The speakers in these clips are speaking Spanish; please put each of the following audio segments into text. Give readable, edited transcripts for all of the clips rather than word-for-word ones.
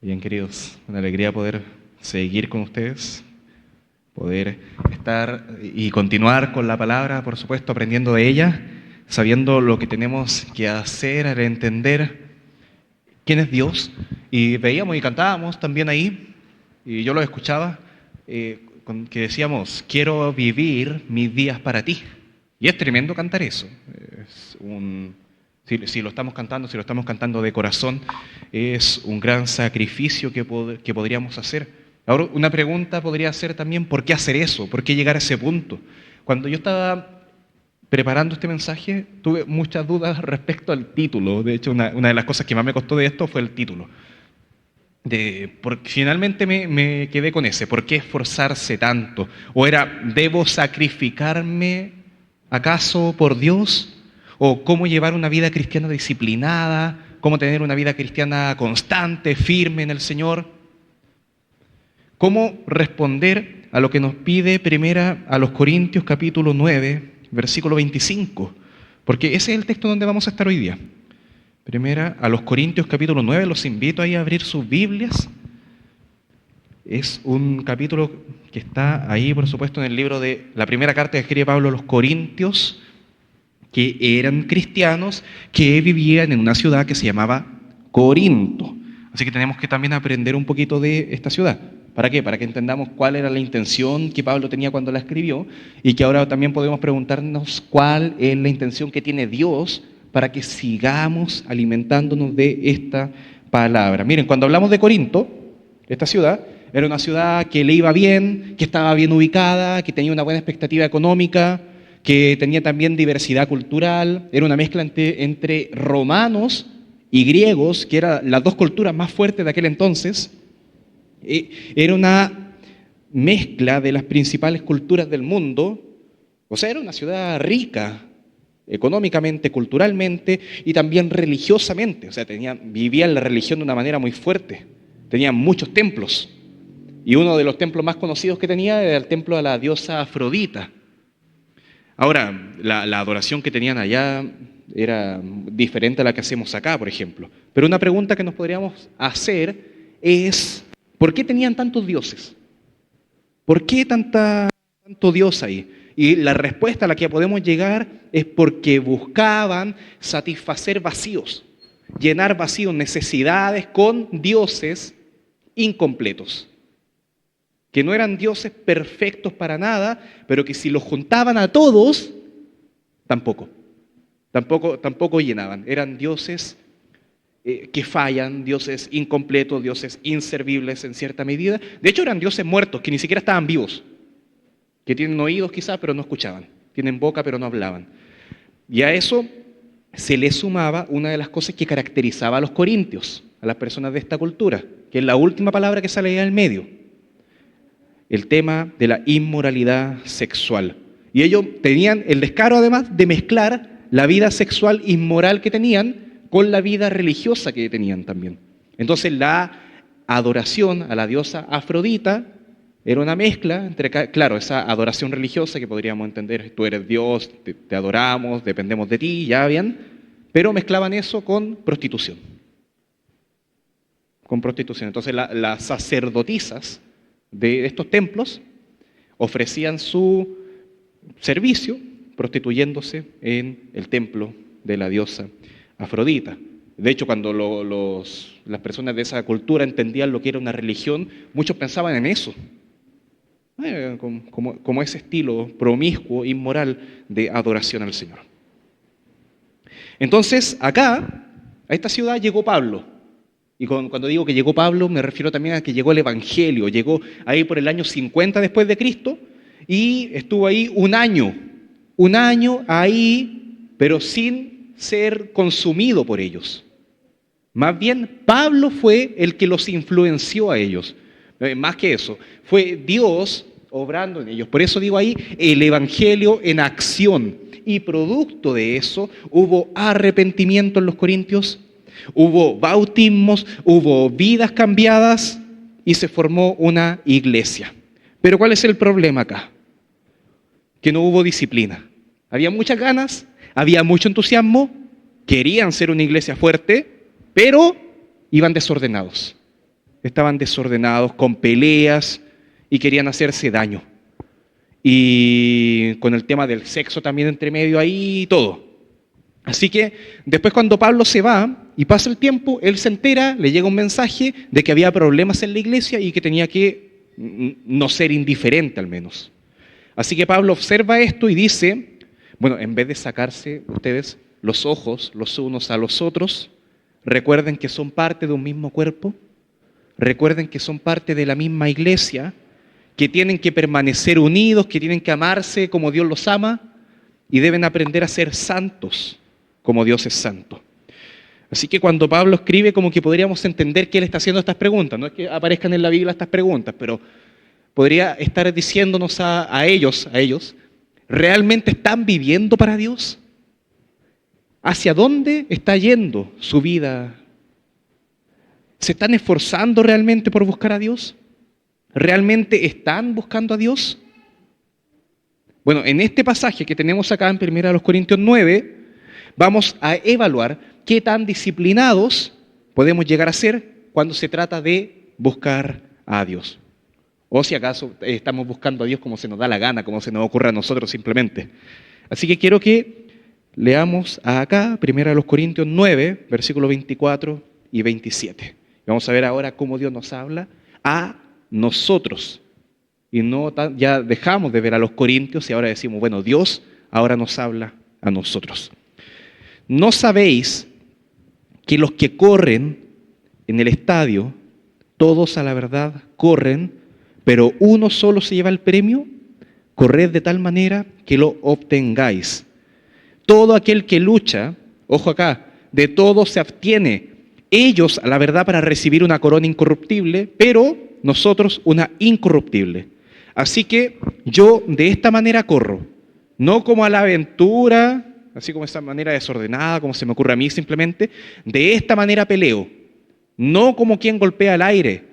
Bien, queridos, una alegría poder seguir con ustedes, poder estar y continuar con la palabra, por supuesto, aprendiendo de ella, sabiendo lo que tenemos que hacer al entender quién es Dios. Y veíamos y cantábamos también ahí, y yo lo escuchaba, que decíamos, quiero vivir mis días para ti. Y es tremendo cantar eso. Si lo estamos cantando, si lo estamos cantando de corazón, es un gran sacrificio que podríamos hacer. Ahora, una pregunta podría ser también, ¿por qué hacer eso? ¿Por qué llegar a ese punto? Cuando yo estaba preparando este mensaje, tuve muchas dudas respecto al título. De hecho, una de las cosas que más me costó de esto fue el título. Porque finalmente me quedé con ese. ¿Por qué esforzarse tanto? ¿O era, debo sacrificarme acaso por Dios? ¿O cómo llevar una vida cristiana disciplinada? ¿Cómo tener una vida cristiana constante, firme en el Señor? ¿Cómo responder a lo que nos pide primera a los Corintios capítulo 9, versículo 25? Porque ese es el texto donde vamos a estar hoy día. Primera a los Corintios capítulo 9, los invito ahí a abrir sus Biblias. Es un capítulo que está ahí, por supuesto, en el libro de la primera carta que escribe Pablo a los Corintios, que eran cristianos que vivían en una ciudad que se llamaba Corinto. Así que tenemos que también aprender un poquito de esta ciudad. ¿Para qué? Para que entendamos cuál era la intención que Pablo tenía cuando la escribió y que ahora también podemos preguntarnos cuál es la intención que tiene Dios para que sigamos alimentándonos de esta palabra. Miren, cuando hablamos de Corinto, esta ciudad era una ciudad que le iba bien, que estaba bien ubicada, que tenía una buena expectativa económica, que tenía también diversidad cultural, era una mezcla entre romanos y griegos, que eran las dos culturas más fuertes de aquel entonces. Era una mezcla de las principales culturas del mundo, o sea, era una ciudad rica económicamente, culturalmente y también religiosamente, o sea, vivían la religión de una manera muy fuerte, tenían muchos templos, y uno de los templos más conocidos que tenía era el templo de la diosa Afrodita. Ahora, la adoración que tenían allá era diferente a la que hacemos acá, por ejemplo. Pero una pregunta que nos podríamos hacer es, ¿por qué tenían tantos dioses? ¿Por qué tanto dios ahí? Y la respuesta a la que podemos llegar es porque buscaban satisfacer vacíos, llenar vacíos, necesidades con dioses incompletos. Que no eran dioses perfectos para nada, pero que si los juntaban a todos, tampoco llenaban. Eran dioses que fallan, dioses incompletos, dioses inservibles en cierta medida. De hecho, eran dioses muertos, que ni siquiera estaban vivos, que tienen oídos quizás, pero no escuchaban, tienen boca, pero no hablaban. Y a eso se le sumaba una de las cosas que caracterizaba a los corintios, a las personas de esta cultura, que es la última palabra que sale ahí al medio. El tema de la inmoralidad sexual. Y ellos tenían el descaro además de mezclar la vida sexual inmoral que tenían con la vida religiosa que tenían también. Entonces la adoración a la diosa Afrodita era una mezcla entre, claro, esa adoración religiosa que podríamos entender, tú eres Dios, te adoramos, dependemos de ti, ya bien, pero mezclaban eso con prostitución. Con prostitución. Entonces las sacerdotisas de estos templos ofrecían su servicio prostituyéndose en el templo de la diosa Afrodita. De hecho, cuando las personas de esa cultura entendían lo que era una religión, muchos pensaban en eso, como ese estilo promiscuo, inmoral de adoración al Señor. Entonces, acá, a esta ciudad llegó Pablo. Y cuando digo que llegó Pablo, me refiero también a que llegó el Evangelio. Llegó ahí por el año 50 después de Cristo y estuvo ahí un año ahí, pero sin ser consumido por ellos. Más bien, Pablo fue el que los influenció a ellos. Más que eso, fue Dios obrando en ellos. Por eso digo ahí, el Evangelio en acción. Y producto de eso, hubo arrepentimiento en los corintios, hubo bautismos, hubo vidas cambiadas y se formó una iglesia. Pero ¿cuál es el problema acá? Que no hubo disciplina. Había muchas ganas, había mucho entusiasmo, querían ser una iglesia fuerte, pero iban desordenados. estaban desordenados, con peleas y querían hacerse daño. Y con el tema del sexo también entre medio ahí y todo. Así que después cuando Pablo se va y pasa el tiempo, él se entera, le llega un mensaje de que había problemas en la iglesia y que tenía que no ser indiferente al menos. Así que Pablo observa esto y dice, bueno, en vez de sacarse ustedes los ojos los unos a los otros, recuerden que son parte de un mismo cuerpo, recuerden que son parte de la misma iglesia, que tienen que permanecer unidos, que tienen que amarse como Dios los ama y deben aprender a ser santos como Dios es santo. Así que cuando Pablo escribe, como que podríamos entender que él está haciendo estas preguntas. No es que aparezcan en la Biblia estas preguntas, pero podría estar diciéndonos a ellos, ¿realmente están viviendo para Dios? ¿Hacia dónde está yendo su vida? ¿Se están esforzando realmente por buscar a Dios? ¿Realmente están buscando a Dios? Bueno, en este pasaje que tenemos acá en 1 Corintios 9, vamos a evaluar qué tan disciplinados podemos llegar a ser cuando se trata de buscar a Dios. O si acaso estamos buscando a Dios como se nos da la gana, como se nos ocurre a nosotros simplemente. Así que quiero que leamos acá, 1 Corintios 9, versículos 24 y 27. Vamos a ver ahora cómo Dios nos habla a nosotros. Y no ya dejamos de ver a los corintios y ahora decimos, bueno, Dios ahora nos habla a nosotros. ¿No sabéis que los que corren en el estadio, todos a la verdad corren, pero uno solo se lleva el premio? Corred de tal manera que lo obtengáis. Todo aquel que lucha, ojo acá, de todo se abstiene. Ellos a la verdad para recibir una corona incorruptible, pero nosotros una incorruptible. Así que yo de esta manera corro, no como a la aventura, así como esta manera desordenada, como se me ocurre a mí simplemente, de esta manera peleo, no como quien golpea al aire,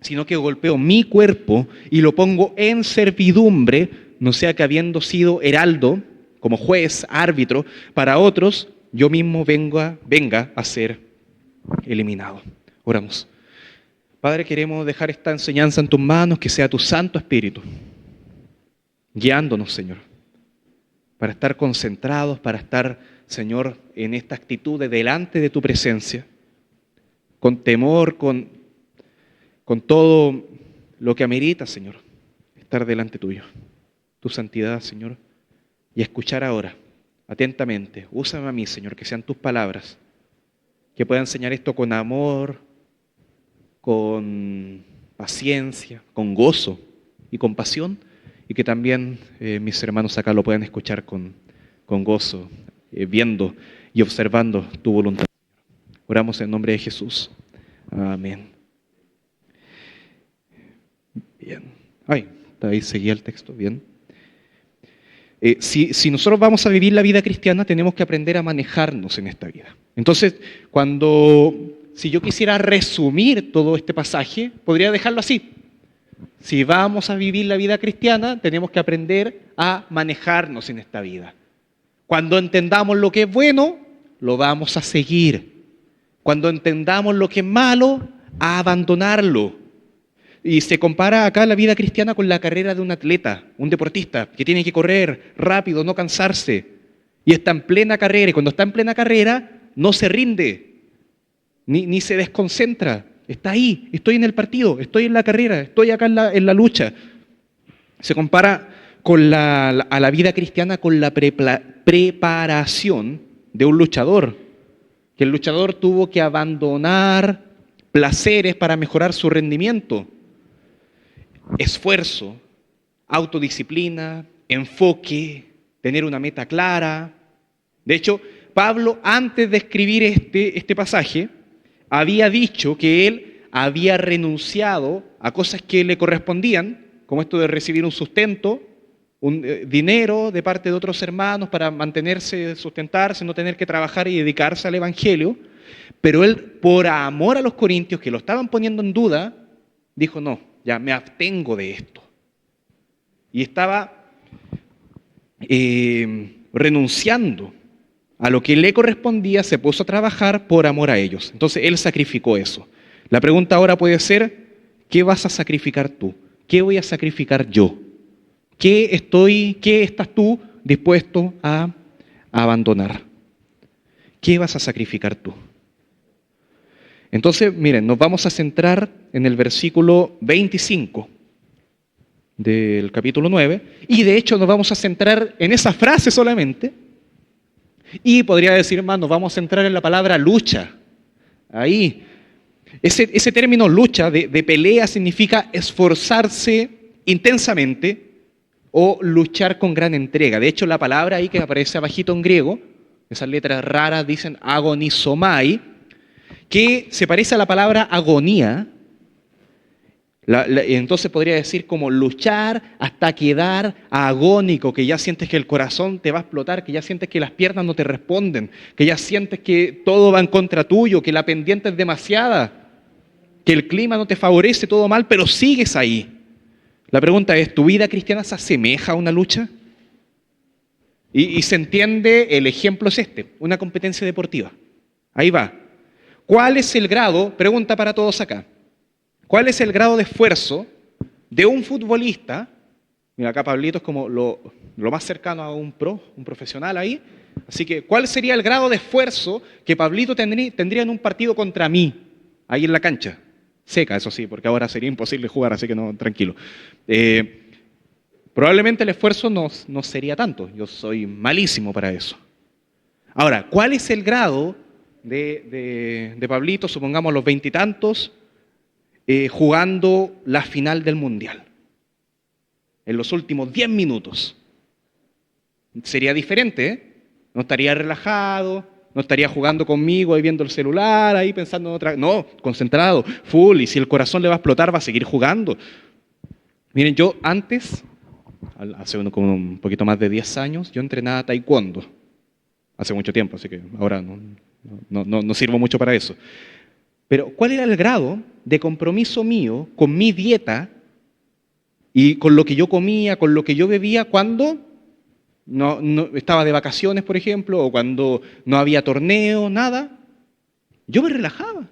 sino que golpeo mi cuerpo y lo pongo en servidumbre, no sea que habiendo sido heraldo, como juez, árbitro, para otros, yo mismo venga a ser eliminado. Oramos. Padre, queremos dejar esta enseñanza en tus manos, que sea tu Santo Espíritu, guiándonos, Señor, para estar concentrados, para estar, Señor, en esta actitud de delante de tu presencia, con temor, con todo lo que amerita, Señor, estar delante tuyo, tu santidad, Señor, y escuchar ahora, atentamente. Úsame a mí, Señor, que sean tus palabras, que pueda enseñar esto con amor, con paciencia, con gozo y con pasión, y que también mis hermanos acá lo puedan escuchar con gozo, viendo y observando tu voluntad. Oramos en nombre de Jesús. Amén. Bien. Ahí seguía el texto, bien. Si nosotros vamos a vivir la vida cristiana, tenemos que aprender a manejarnos en esta vida. Entonces, si yo quisiera resumir todo este pasaje, podría dejarlo así. Si vamos a vivir la vida cristiana, tenemos que aprender a manejarnos en esta vida. Cuando entendamos lo que es bueno, lo vamos a seguir. Cuando entendamos lo que es malo, a abandonarlo. Y se compara acá la vida cristiana con la carrera de un atleta, un deportista, que tiene que correr rápido, no cansarse. Y está en plena carrera, y cuando está en plena carrera, no se rinde. Ni se desconcentra, está ahí, estoy en el partido, estoy en la carrera, estoy acá en la lucha. Se compara a la vida cristiana con la preparación de un luchador, que el luchador tuvo que abandonar placeres para mejorar su rendimiento. Esfuerzo, autodisciplina, enfoque, tener una meta clara. De hecho, Pablo, antes de escribir este pasaje, había dicho que él había renunciado a cosas que le correspondían, como esto de recibir un sustento, un dinero de parte de otros hermanos para mantenerse, sustentarse, no tener que trabajar y dedicarse al Evangelio. Pero él, por amor a los corintios que lo estaban poniendo en duda, dijo, no, ya me abstengo de esto. Y estaba renunciando a lo que le correspondía, se puso a trabajar por amor a ellos. Entonces él sacrificó eso. La pregunta ahora puede ser, ¿qué vas a sacrificar tú? ¿Qué voy a sacrificar yo? ¿Qué estás tú dispuesto a abandonar? ¿Qué vas a sacrificar tú? Entonces, miren, nos vamos a centrar en el versículo 25 del capítulo 9, y de hecho nos vamos a centrar en esa frase solamente, y podría decir más, nos vamos a centrar en la palabra lucha. Ahí, ese término lucha, de pelea, significa esforzarse intensamente o luchar con gran entrega. De hecho, la palabra ahí que aparece abajito en griego, esas letras raras dicen agonizomai, que se parece a la palabra agonía. Entonces podría decir como luchar hasta quedar agónico, que ya sientes que el corazón te va a explotar, que ya sientes que las piernas no te responden, que ya sientes que todo va en contra tuyo, que la pendiente es demasiada, que el clima no te favorece, todo mal, pero sigues ahí. La pregunta es, ¿tu vida cristiana se asemeja a una lucha? Y se entiende, el ejemplo es este, una competencia deportiva. Ahí va. ¿Cuál es el grado? Pregunta para todos acá. ¿Cuál es el grado de esfuerzo de un futbolista? Mira, acá Pablito es como lo más cercano a un profesional ahí. Así que, ¿cuál sería el grado de esfuerzo que Pablito tendría en un partido contra mí, ahí en la cancha? Seca, eso sí, porque ahora sería imposible jugar, así que no, tranquilo. Probablemente el esfuerzo no sería tanto. Yo soy malísimo para eso. Ahora, ¿cuál es el grado de Pablito, supongamos los 20 y tantos, jugando la final del Mundial? En los últimos 10 minutos. Sería diferente, ¿eh? No estaría relajado, no estaría jugando conmigo, ahí viendo el celular, ahí pensando en otra... No, concentrado, full, y si el corazón le va a explotar, va a seguir jugando. Miren, yo antes, hace como un poquito más de 10 años, yo entrenaba taekwondo. Hace mucho tiempo, así que ahora no sirvo mucho para eso. Pero, ¿cuál era el grado de compromiso mío con mi dieta y con lo que yo comía, con lo que yo bebía cuando no estaba de vacaciones, por ejemplo, o cuando no había torneo, nada? Yo me relajaba.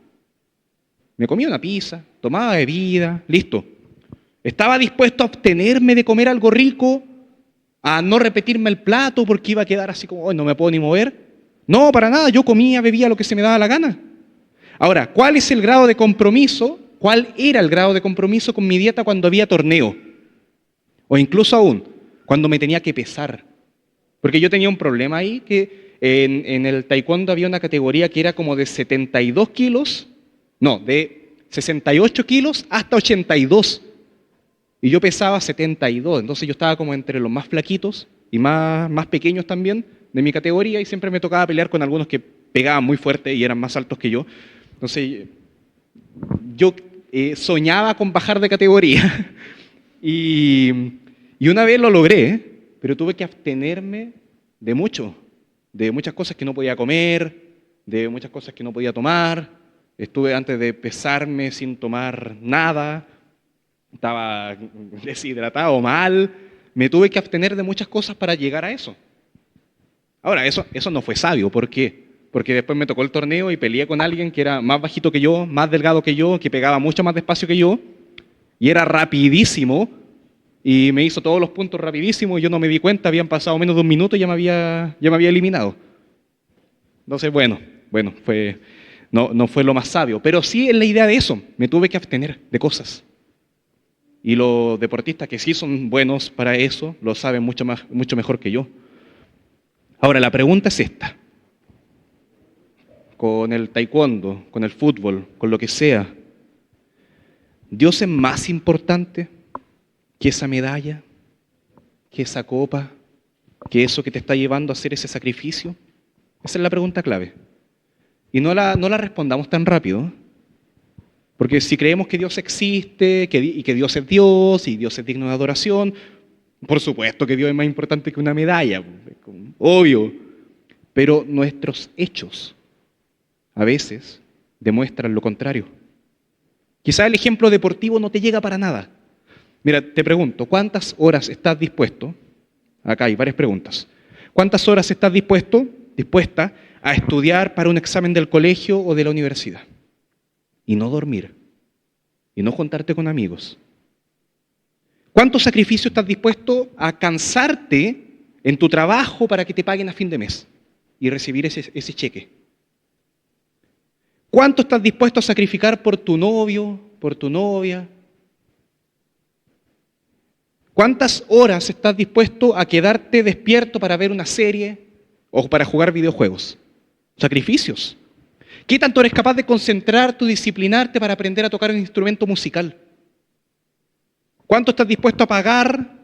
Me comía una pizza, tomaba bebida, listo. Estaba dispuesto a abstenerme de comer algo rico, a no repetirme el plato porque iba a quedar así como, "Ay, no me puedo ni mover". No, para nada, yo comía, bebía lo que se me daba la gana. Ahora, ¿cuál es el grado de compromiso? ¿Cuál era el grado de compromiso con mi dieta cuando había torneo? O incluso aún, cuando me tenía que pesar. Porque yo tenía un problema ahí, que en el taekwondo había una categoría que era como de 72 kilos, no, de 68 kilos hasta 82. Y yo pesaba 72, entonces yo estaba como entre los más flaquitos y más pequeños también de mi categoría, y siempre me tocaba pelear con algunos que pegaban muy fuerte y eran más altos que yo. Entonces yo soñaba con bajar de categoría y una vez lo logré, pero tuve que abstenerme de muchas cosas que no podía comer, de muchas cosas que no podía tomar. Estuve antes de pesarme sin tomar nada, estaba deshidratado, mal. Me tuve que abstener de muchas cosas para llegar a eso. Ahora, eso no fue sabio. ¿Por qué? Porque después me tocó el torneo y peleé con alguien que era más bajito que yo, más delgado que yo, que pegaba mucho más despacio que yo, y era rapidísimo, y me hizo todos los puntos rapidísimo, y yo no me di cuenta, habían pasado menos de un minuto y ya me había eliminado. Entonces, bueno, no fue lo más sabio, pero sí es la idea de eso, me tuve que abstener de cosas. Y los deportistas que sí son buenos para eso, lo saben mucho mejor que yo. Ahora, la pregunta es esta. Con el taekwondo, con el fútbol, con lo que sea, ¿Dios es más importante que esa medalla, que esa copa, que eso que te está llevando a hacer ese sacrificio? Esa es la pregunta clave. Y no la respondamos tan rápido, porque si creemos que Dios existe y que Dios es Dios y Dios es digno de adoración, por supuesto que Dios es más importante que una medalla, obvio. Pero nuestros hechos a veces demuestran lo contrario. Quizá el ejemplo deportivo no te llega para nada. Mira, te pregunto, ¿cuántas horas estás dispuesto? Acá hay varias preguntas. ¿Cuántas horas estás dispuesta a estudiar para un examen del colegio o de la universidad? y no dormir y no juntarte con amigos? ¿Cuánto sacrificio estás dispuesto a cansarte en tu trabajo para que te paguen a fin de mes y recibir ese cheque? ¿Cuánto estás dispuesto a sacrificar por tu novio, por tu novia? ¿Cuántas horas estás dispuesto a quedarte despierto para ver una serie o para jugar videojuegos? Sacrificios. ¿Qué tanto eres capaz de concentrarte, disciplinarte para aprender a tocar un instrumento musical? ¿Cuánto estás dispuesto a pagar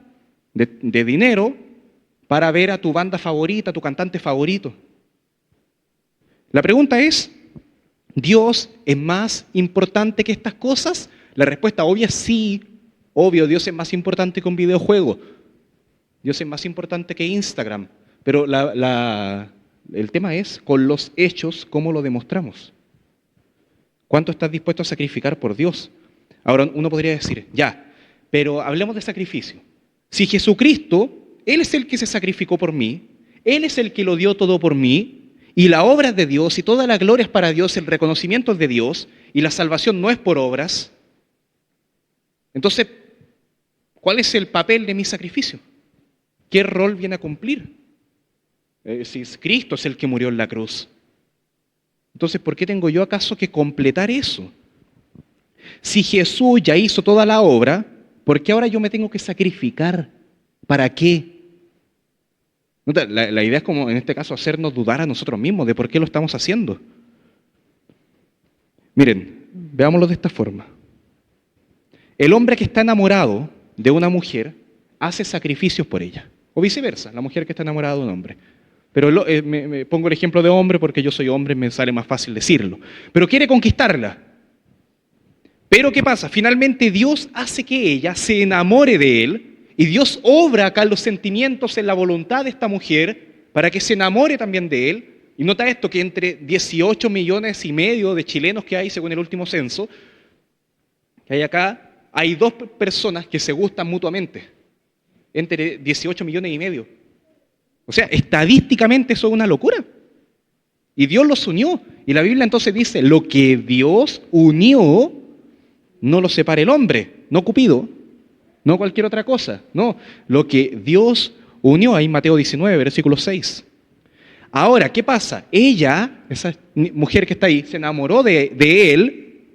de dinero para ver a tu banda favorita, a tu cantante favorito? La pregunta es, ¿Dios es más importante que estas cosas? La respuesta obvia es sí. Obvio, Dios es más importante que un videojuego. Dios es más importante que Instagram. Pero el tema es, con los hechos, ¿cómo lo demostramos? ¿Cuánto estás dispuesto a sacrificar por Dios? Ahora uno podría decir, ya, pero hablemos de sacrificio. Si Jesucristo, Él es el que se sacrificó por mí, Él es el que lo dio todo por mí, y la obra es de Dios, y toda la gloria es para Dios, el reconocimiento es de Dios, y la salvación no es por obras, entonces, ¿cuál es el papel de mi sacrificio? ¿Qué rol viene a cumplir? Si Cristo es el que murió en la cruz. Entonces, ¿por qué tengo yo acaso que completar eso? Si Jesús ya hizo toda la obra, ¿por qué ahora yo me tengo que sacrificar? ¿Para qué? La idea es como, en este caso, hacernos dudar a nosotros mismos de por qué lo estamos haciendo. Miren, veámoslo de esta forma. El hombre que está enamorado de una mujer hace sacrificios por ella. O viceversa, la mujer que está enamorada de un hombre. Pero me pongo el ejemplo de hombre porque yo soy hombre y me sale más fácil decirlo. Pero quiere conquistarla. Pero ¿qué pasa? Finalmente Dios hace que ella se enamore de él y Dios obra acá los sentimientos en la voluntad de esta mujer para que se enamore también de él. Y nota esto, que entre 18 millones y medio de chilenos que hay según el último censo, que hay acá, hay 2 personas que se gustan mutuamente, entre 18 millones y medio. O sea, estadísticamente eso es una locura. Y Dios los unió. Y la Biblia entonces dice, lo que Dios unió, no lo separa el hombre, no Cupido, no cualquier otra cosa. No, lo que Dios unió, ahí en Mateo 19, versículo 6. Ahora, ¿qué pasa? Ella, esa mujer que está ahí, se enamoró de él.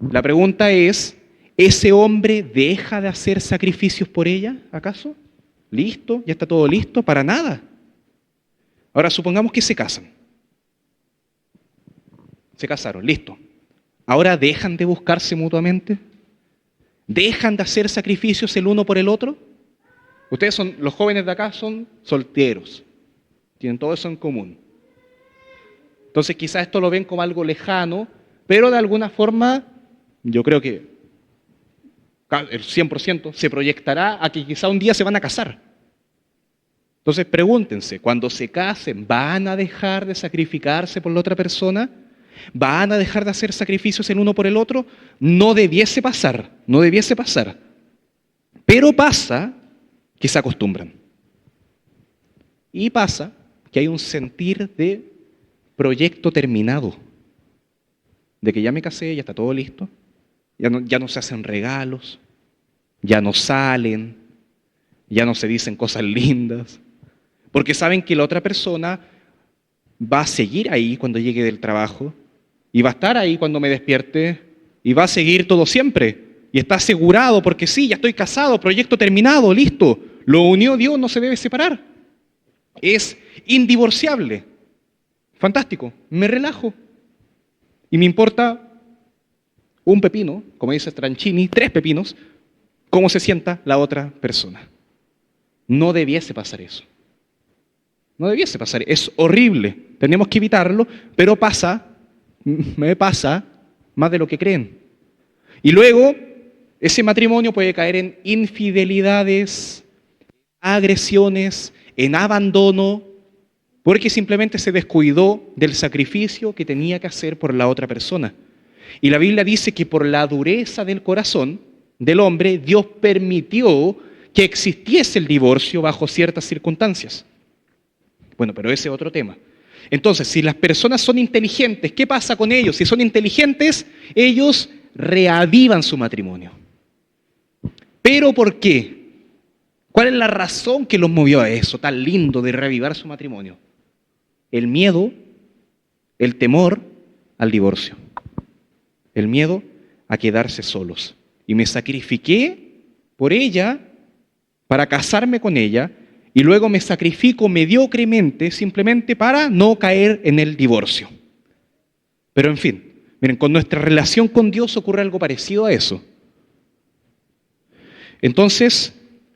La pregunta es, ¿ese hombre deja de hacer sacrificios por ella, acaso? ¿Listo? ¿Ya está todo listo? Para nada. Ahora, supongamos que se casan. Se casaron, listo. ¿Ahora dejan de buscarse mutuamente? ¿Dejan de hacer sacrificios el uno por el otro? Ustedes son, los jóvenes de acá son solteros. Tienen todo eso en común. Entonces quizás esto lo ven como algo lejano, pero de alguna forma yo creo que el 100% se proyectará a que quizá un día se van a casar. Entonces pregúntense, cuando se casen, ¿van a dejar de sacrificarse por la otra persona? ¿Van a dejar de hacer sacrificios el uno por el otro? No debiese pasar, no debiese pasar. Pero pasa que se acostumbran. Y pasa que hay un sentir de proyecto terminado. De que ya me casé, ya está todo listo. Ya no se hacen regalos, ya no salen, ya no se dicen cosas lindas, porque saben que la otra persona va a seguir ahí cuando llegue del trabajo, y va a estar ahí cuando me despierte, y va a seguir todo siempre, y está asegurado porque sí, ya estoy casado, proyecto terminado, listo, lo unió Dios, no se debe separar, es indivorciable. Fantástico, me relajo, y me importa un pepino, como dice Stranchini, 3 pepinos, cómo se sienta la otra persona. No debiese pasar eso. No debiese pasar, es horrible, tenemos que evitarlo, pero me pasa más de lo que creen. Y luego, ese matrimonio puede caer en infidelidades, agresiones, en abandono, porque simplemente se descuidó del sacrificio que tenía que hacer por la otra persona. Y la Biblia dice que por la dureza del corazón del hombre, Dios permitió que existiese el divorcio bajo ciertas circunstancias. Bueno, pero ese es otro tema. Entonces, si las personas son inteligentes, ¿qué pasa con ellos? Si son inteligentes, ellos reavivan su matrimonio. ¿Pero por qué? ¿Cuál es la razón que los movió a eso tan lindo de reavivar su matrimonio? El miedo, el temor al divorcio. El miedo a quedarse solos. Y me sacrifiqué por ella para casarme con ella y luego me sacrifico mediocremente simplemente para no caer en el divorcio. Pero en fin, miren, con nuestra relación con Dios ocurre algo parecido a eso. Entonces,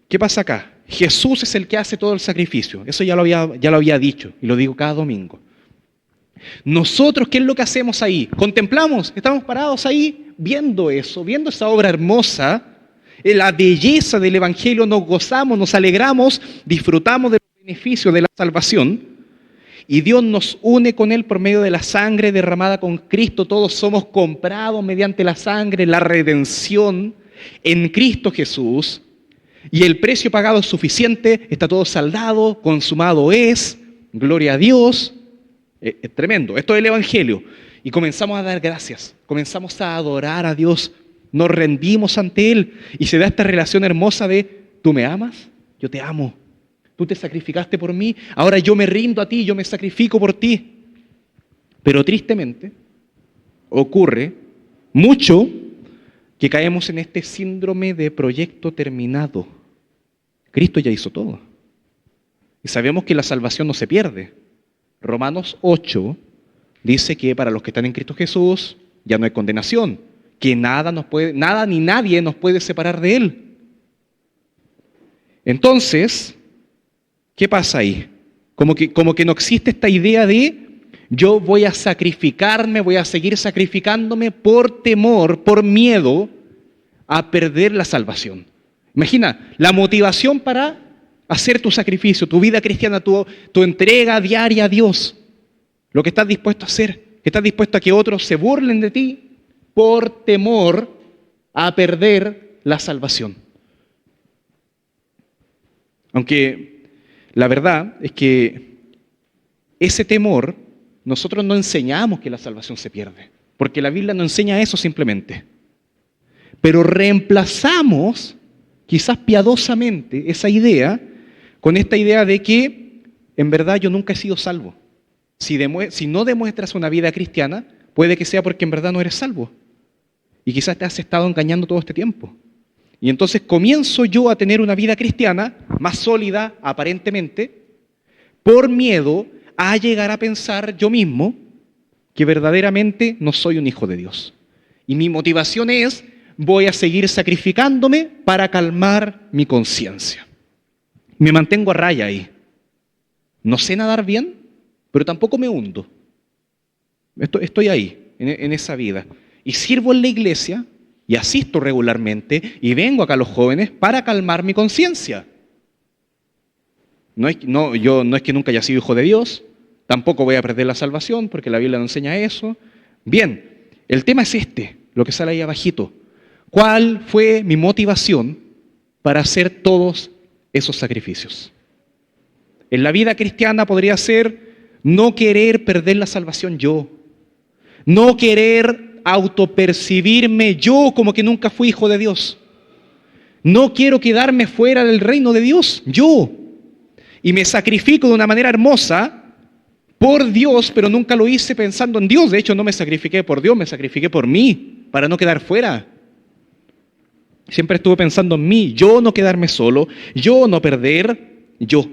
¿qué pasa acá? Jesús es el que hace todo el sacrificio. Eso ya lo había dicho y lo digo cada domingo. Nosotros, ¿qué es lo que hacemos ahí? Contemplamos, estamos parados ahí viendo eso, viendo esa obra hermosa, la belleza del Evangelio, nos gozamos, nos alegramos, disfrutamos de los beneficios de la salvación y Dios nos une con Él por medio de la sangre derramada con Cristo. Todos somos comprados mediante la sangre, la redención en Cristo Jesús y el precio pagado es suficiente, está todo saldado, consumado es, gloria a Dios. Es tremendo, esto es el Evangelio. Y comenzamos a dar gracias, comenzamos a adorar a Dios, nos rendimos ante Él y se da esta relación hermosa de, ¿tú me amas? Yo te amo. Tú te sacrificaste por mí, ahora yo me rindo a ti, yo me sacrifico por ti. Pero tristemente ocurre mucho que caemos en este síndrome de proyecto terminado. Cristo ya hizo todo. Y sabemos que la salvación no se pierde. Romanos 8 dice que para los que están en Cristo Jesús ya no hay condenación, que nada ni nadie nos puede separar de Él. Entonces, ¿qué pasa ahí? Como que no existe esta idea de yo voy a sacrificarme, voy a seguir sacrificándome por temor, por miedo a perder la salvación. Imagina, la motivación para hacer tu sacrificio, tu vida cristiana, tu entrega diaria a Dios, lo que estás dispuesto a hacer, que estás dispuesto a que otros se burlen de ti por temor a perder la salvación. Aunque la verdad es que ese temor, nosotros no enseñamos que la salvación se pierde, porque la Biblia no enseña eso simplemente. Pero reemplazamos, quizás piadosamente, esa idea con esta idea de que en verdad yo nunca he sido salvo. Si no demuestras una vida cristiana, puede que sea porque en verdad no eres salvo. Y quizás te has estado engañando todo este tiempo. Y entonces comienzo yo a tener una vida cristiana más sólida, aparentemente, por miedo a llegar a pensar yo mismo que verdaderamente no soy un hijo de Dios. Y mi motivación es, voy a seguir sacrificándome para calmar mi conciencia. Me mantengo a raya ahí. No sé nadar bien, pero tampoco me hundo. Estoy ahí, en esa vida. Y sirvo en la iglesia, y asisto regularmente, y vengo acá a los jóvenes para calmar mi conciencia. No es que nunca haya sido hijo de Dios, tampoco voy a perder la salvación, porque la Biblia no enseña eso. Bien, el tema es lo que sale ahí abajito. ¿Cuál fue mi motivación para hacer todos esos sacrificios? En la vida cristiana podría ser no querer perder la salvación yo, no querer autopercibirme yo como que nunca fui hijo de Dios, no quiero quedarme fuera del reino de Dios, yo, y me sacrifico de una manera hermosa por Dios, pero nunca lo hice pensando en Dios. De hecho, no me sacrifiqué por Dios, me sacrifiqué por mí, para no quedar fuera. Siempre estuve pensando en mí, yo no quedarme solo, yo no perder, yo.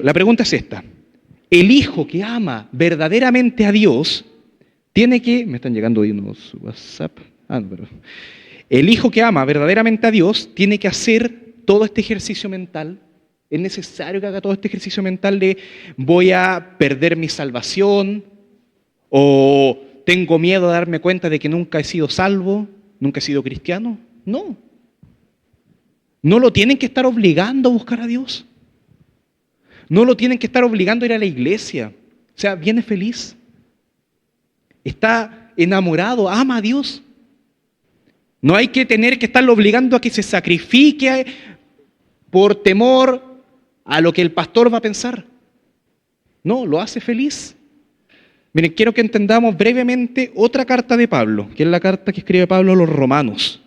La pregunta es esta: el hijo que ama verdaderamente a Dios tiene que... Me están llegando ahí unos WhatsApp. El hijo que ama verdaderamente a Dios tiene que hacer todo este ejercicio mental. Es necesario que haga todo este ejercicio mental de voy a perder mi salvación, o tengo miedo de darme cuenta de que nunca he sido salvo, nunca he sido cristiano. No. No lo tienen que estar obligando a buscar a Dios. No lo tienen que estar obligando a ir a la iglesia. O sea, viene feliz. Está enamorado, ama a Dios. No hay que tener que estarlo obligando a que se sacrifique por temor a lo que el pastor va a pensar. No, lo hace feliz. Miren, quiero que entendamos brevemente otra carta de Pablo, que es la carta que escribe Pablo a los romanos.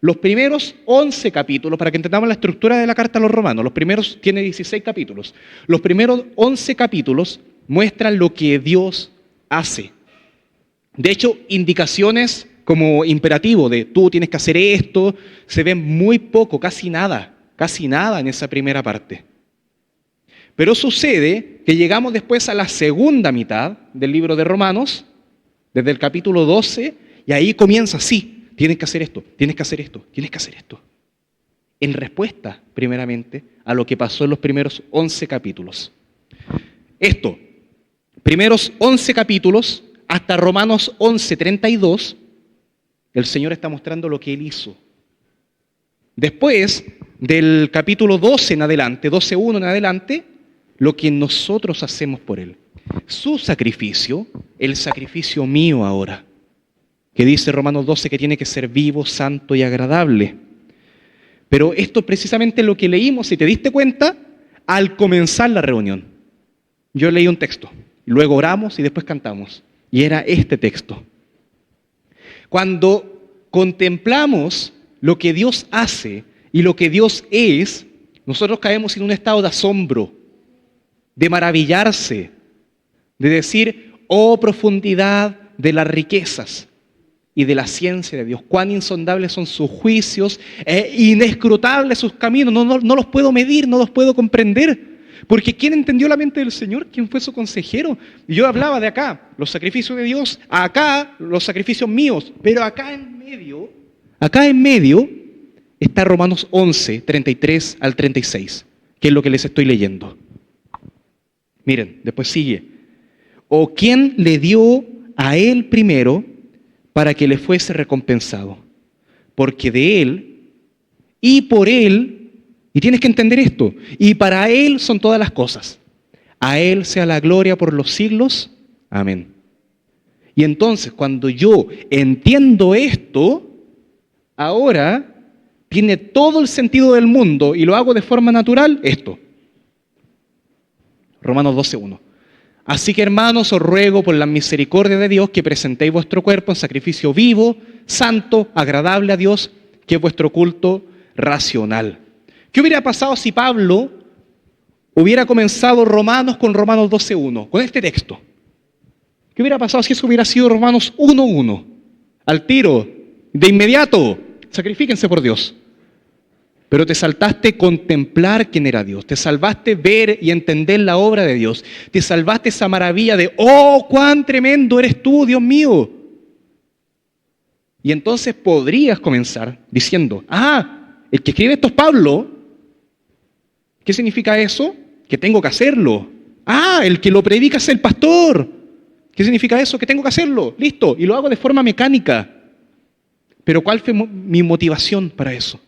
Los primeros 11 capítulos, para que entendamos la estructura de la carta a los romanos, tiene 16 capítulos. Los primeros 11 capítulos muestran lo que Dios hace. De hecho, indicaciones como imperativo de tú tienes que hacer esto, se ven muy poco, casi nada en esa primera parte. Pero sucede que llegamos después a la segunda mitad del libro de Romanos, desde el capítulo 12, y ahí comienza así. Tienes que hacer esto, tienes que hacer esto, tienes que hacer esto. En respuesta, primeramente, a lo que pasó en los primeros 11 capítulos. Primeros 11 capítulos, hasta Romanos 11:32, el Señor está mostrando lo que Él hizo. Después, del capítulo 12 en adelante, 12:1 en adelante, lo que nosotros hacemos por Él. Su sacrificio, el sacrificio mío ahora, que dice Romanos 12 que tiene que ser vivo, santo y agradable. Pero esto precisamente es lo que leímos, si te diste cuenta, al comenzar la reunión. Yo leí un texto, luego oramos y después cantamos. Y era este texto. Cuando contemplamos lo que Dios hace y lo que Dios es, nosotros caemos en un estado de asombro, de maravillarse, de decir, oh profundidad de las riquezas y de la ciencia de Dios, cuán insondables son sus juicios, inescrutables sus caminos, no los puedo medir, no los puedo comprender, porque ¿quién entendió la mente del Señor? ¿Quién fue su consejero? Y yo hablaba de acá, los sacrificios de Dios, acá los sacrificios míos, pero acá en medio está Romanos 11:33 al 36, que es lo que les estoy leyendo. Miren, después sigue. ¿O quién le dio a Él primero para que le fuese recompensado? Porque de Él y por Él, y tienes que entender esto, y para Él son todas las cosas. A Él sea la gloria por los siglos. Amén. Y entonces, cuando yo entiendo esto, ahora tiene todo el sentido del mundo y lo hago de forma natural, esto. Romanos 12:1. Así que, hermanos, os ruego por la misericordia de Dios que presentéis vuestro cuerpo en sacrificio vivo, santo, agradable a Dios, que es vuestro culto racional. ¿Qué hubiera pasado si Pablo hubiera comenzado Romanos con Romanos 12:1, con este texto? ¿Qué hubiera pasado si eso hubiera sido Romanos 1:1? Al tiro, de inmediato, sacrifíquense por Dios. Pero te saltaste contemplar quién era Dios, te salvaste ver y entender la obra de Dios, te salvaste esa maravilla de, oh, cuán tremendo eres tú, Dios mío. Y entonces podrías comenzar diciendo, el que escribe esto es Pablo. ¿Qué significa eso? Que tengo que hacerlo. El que lo predica es el pastor. ¿Qué significa eso? Que tengo que hacerlo. Listo. Y lo hago de forma mecánica. Pero ¿cuál fue mi motivación para eso?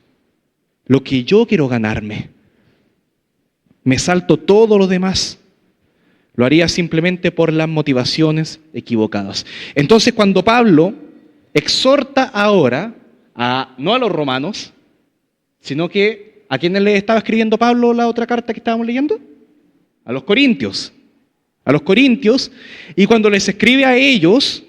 Lo que yo quiero ganarme. Me salto todo lo demás. Lo haría simplemente por las motivaciones equivocadas. Entonces, cuando Pablo exhorta ahora, no a los romanos, sino que, ¿a quiénes le estaba escribiendo Pablo la otra carta que estábamos leyendo? A los corintios. A los corintios, y cuando les escribe a ellos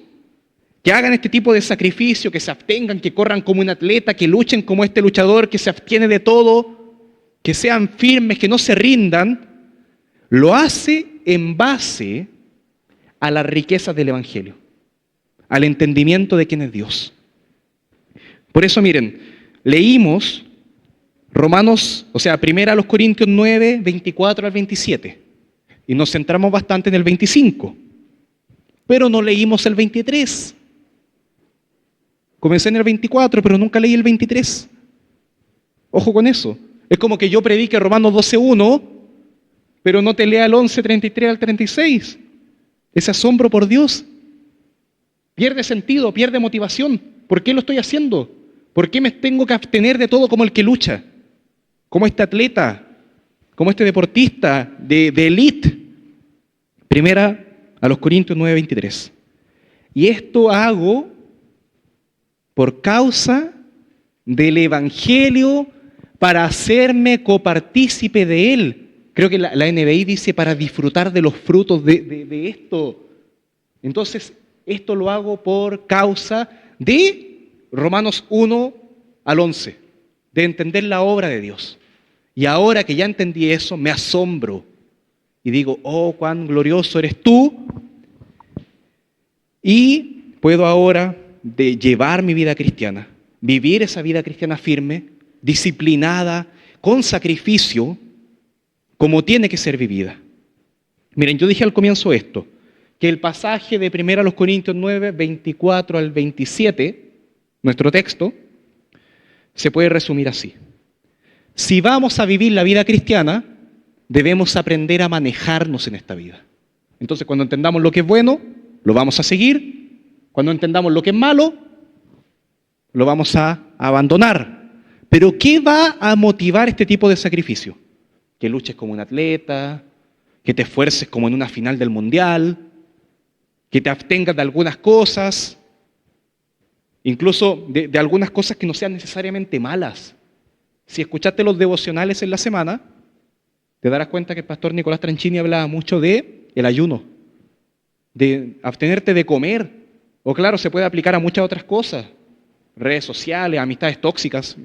que hagan este tipo de sacrificio, que se abstengan, que corran como un atleta, que luchen como este luchador, que se abstiene de todo, que sean firmes, que no se rindan, lo hace en base a las riquezas del Evangelio, al entendimiento de quién es Dios. Por eso, miren, leímos Romanos, primera a los Corintios 9, 24 al 27, y nos centramos bastante en el 25, pero no leímos el 23. Comencé en el 24, pero nunca leí el 23. Ojo con eso. Es como que yo predique Romanos 12:1, pero no te lea el 11:33 al 36. Ese asombro por Dios pierde sentido, pierde motivación. ¿Por qué lo estoy haciendo? ¿Por qué me tengo que abstener de todo como el que lucha? Como este atleta, como este deportista de élite. Primera a los Corintios 9:23. Y esto hago por causa del Evangelio, para hacerme copartícipe de Él. Creo que la NBI dice para disfrutar de los frutos de esto. Entonces, esto lo hago por causa de Romanos 1 al 11, de entender la obra de Dios. Y ahora que ya entendí eso, me asombro y digo, oh, cuán glorioso eres tú. Y puedo ahora de llevar mi vida cristiana, vivir esa vida cristiana firme, disciplinada, con sacrificio, como tiene que ser vivida. Miren, yo dije al comienzo esto, que el pasaje de 1 Corintios 9, 24 al 27, nuestro texto, se puede resumir así. Si vamos a vivir la vida cristiana, debemos aprender a manejarnos en esta vida. Entonces, cuando entendamos lo que es bueno, lo vamos a seguir. Cuando entendamos lo que es malo, lo vamos a abandonar. Pero ¿qué va a motivar este tipo de sacrificio? Que luches como un atleta, que te esfuerces como en una final del mundial, que te abstengas de algunas cosas, incluso de algunas cosas que no sean necesariamente malas. Si escuchaste los devocionales en la semana, te darás cuenta que el pastor Nicolás Tranchini hablaba mucho de el ayuno, de abstenerte de comer, o claro, se puede aplicar a muchas otras cosas, redes sociales, amistades tóxicas,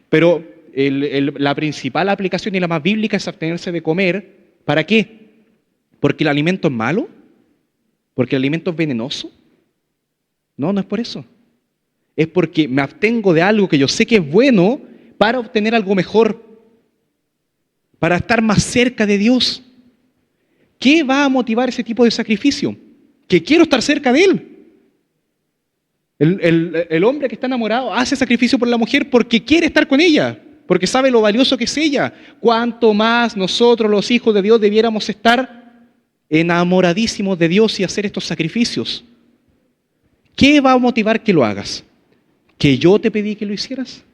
pero la principal aplicación y la más bíblica es abstenerse de comer. ¿Para qué? ¿Porque el alimento es malo? ¿Porque el alimento es venenoso? No, no es por eso. Es porque me abstengo de algo que yo sé que es bueno para obtener algo mejor, para estar más cerca de Dios. ¿Qué va a motivar ese tipo de sacrificio? Que quiero estar cerca de Él. El hombre que está enamorado hace sacrificio por la mujer porque quiere estar con ella, porque sabe lo valioso que es ella. Cuanto más nosotros, los hijos de Dios, debiéramos estar enamoradísimos de Dios y hacer estos sacrificios. ¿Qué va a motivar que lo hagas? ¿Que yo te pedí que lo hicieras?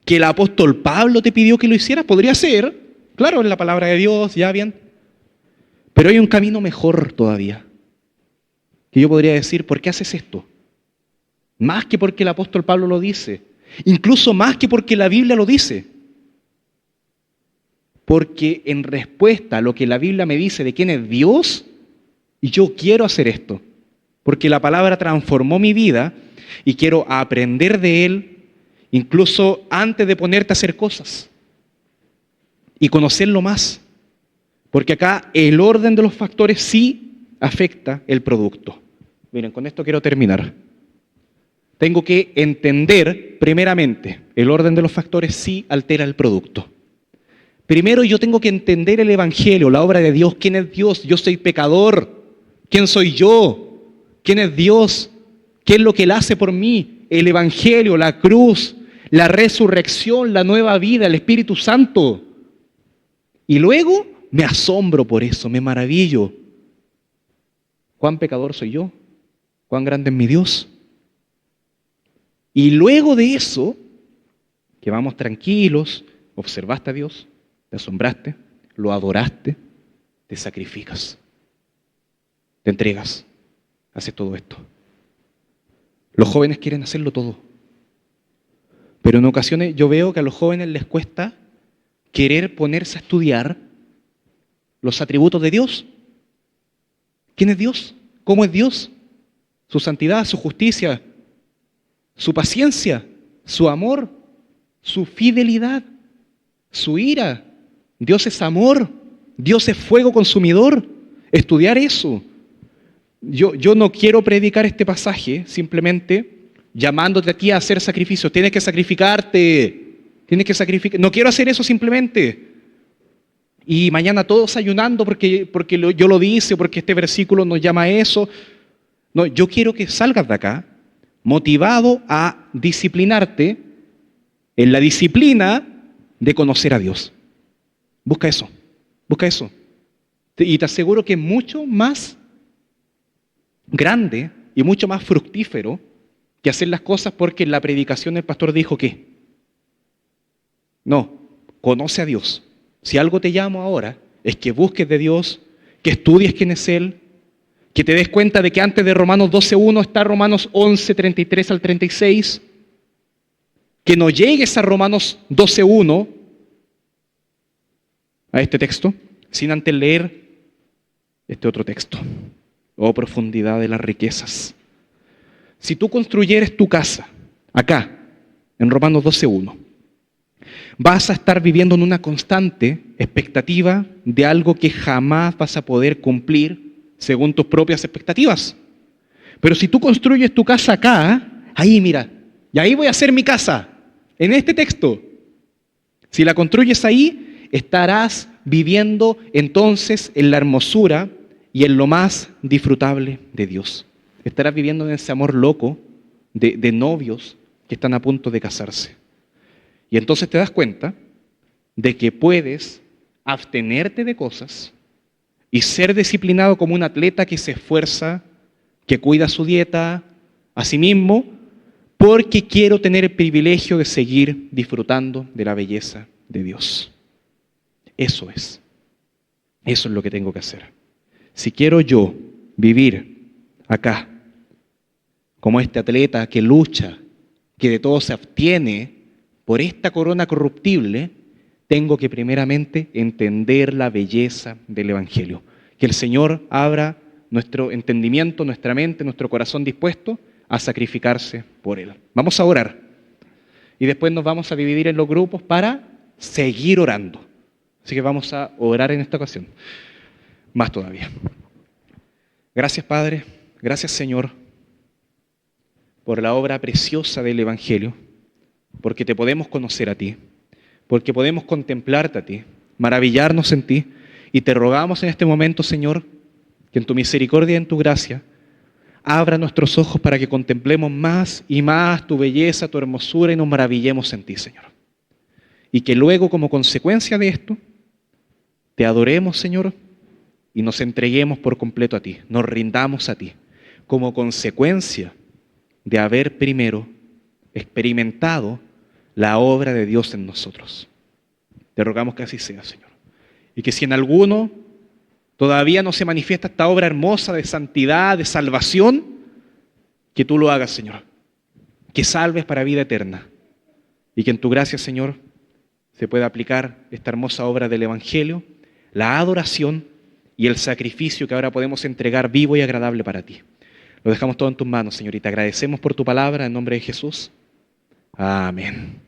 ¿Que el apóstol Pablo te pidió que lo hicieras? Podría ser, claro, en la palabra de Dios, ya bien. Pero hay un camino mejor todavía. Que yo podría decir, ¿por qué haces esto? Más que porque el apóstol Pablo lo dice. Incluso más que porque la Biblia lo dice. Porque en respuesta a lo que la Biblia me dice de quién es Dios, y yo quiero hacer esto. Porque la palabra transformó mi vida y quiero aprender de Él, incluso antes de ponerte a hacer cosas. Y conocerlo más. Porque acá el orden de los factores sí afecta el producto. Miren, con esto quiero terminar. Tengo que entender, primeramente, el orden de los factores sí altera el producto. Primero yo tengo que entender el Evangelio, la obra de Dios. ¿Quién es Dios? Yo soy pecador. ¿Quién soy yo? ¿Quién es Dios? ¿Qué es lo que Él hace por mí? El Evangelio, la cruz, la resurrección, la nueva vida, el Espíritu Santo. Y luego me asombro por eso, me maravillo. ¿Cuán pecador soy yo? ¿Cuán grande es mi Dios? Y luego de eso, que vamos tranquilos, observaste a Dios, te asombraste, lo adoraste, te sacrificas, te entregas, haces todo esto. Los jóvenes quieren hacerlo todo. Pero en ocasiones yo veo que a los jóvenes les cuesta querer ponerse a estudiar los atributos de Dios. ¿Quién es Dios? ¿Cómo es Dios? Su santidad, su justicia, su paciencia, su amor, su fidelidad, su ira. Dios es amor, Dios es fuego consumidor. Estudiar eso. Yo no quiero predicar este pasaje simplemente llamándote a ti a hacer sacrificios. Tienes que sacrificarte. No quiero hacer eso simplemente. Y mañana todos ayunando porque yo lo dice, porque este versículo nos llama a eso. No, yo quiero que salgas de acá motivado a disciplinarte en la disciplina de conocer a Dios. Busca eso. Y te aseguro que es mucho más grande y mucho más fructífero que hacer las cosas porque en la predicación el pastor dijo que no, conoce a Dios. Si algo te llamo ahora es que busques de Dios, que estudies quién es Él, que te des cuenta de que antes de Romanos 12:1 está Romanos 11:33 al 36, que no llegues a Romanos 12:1, a este texto, sin antes leer este otro texto. Oh, profundidad de las riquezas. Si tú construyeres tu casa, acá, en Romanos 12:1, vas a estar viviendo en una constante expectativa de algo que jamás vas a poder cumplir según tus propias expectativas. Pero si tú construyes tu casa acá, ahí mira, y ahí voy a hacer mi casa, en este texto. Si la construyes ahí, estarás viviendo entonces en la hermosura y en lo más disfrutable de Dios. Estarás viviendo en ese amor loco de novios que están a punto de casarse. Y entonces te das cuenta de que puedes abstenerte de cosas y ser disciplinado como un atleta que se esfuerza, que cuida su dieta a sí mismo, porque quiero tener el privilegio de seguir disfrutando de la belleza de Dios. Eso es lo que tengo que hacer. Si quiero yo vivir acá como este atleta que lucha, que de todo se abstiene por esta corona corruptible, tengo que primeramente entender la belleza del Evangelio. Que el Señor abra nuestro entendimiento, nuestra mente, nuestro corazón dispuesto a sacrificarse por Él. Vamos a orar. Y después nos vamos a dividir en los grupos para seguir orando. Así que vamos a orar en esta ocasión. Más todavía. Gracias, Padre. Gracias, Señor, por la obra preciosa del Evangelio, porque te podemos conocer a ti, porque podemos contemplarte a ti, maravillarnos en ti, y te rogamos en este momento, Señor, que en tu misericordia y en tu gracia abra nuestros ojos para que contemplemos más y más tu belleza, tu hermosura, y nos maravillemos en ti, Señor. Y que luego, como consecuencia de esto, te adoremos, Señor, y nos entreguemos por completo a ti, nos rindamos a ti, como consecuencia de haber primero experimentado la obra de Dios en nosotros. Te rogamos que así sea, Señor. Y que si en alguno todavía no se manifiesta esta obra hermosa de santidad, de salvación, que tú lo hagas, Señor. Que salves para vida eterna. Y que en tu gracia, Señor, se pueda aplicar esta hermosa obra del Evangelio, la adoración y el sacrificio que ahora podemos entregar vivo y agradable para ti. Lo dejamos todo en tus manos, Señor, y te agradecemos por tu palabra en nombre de Jesús. Amén.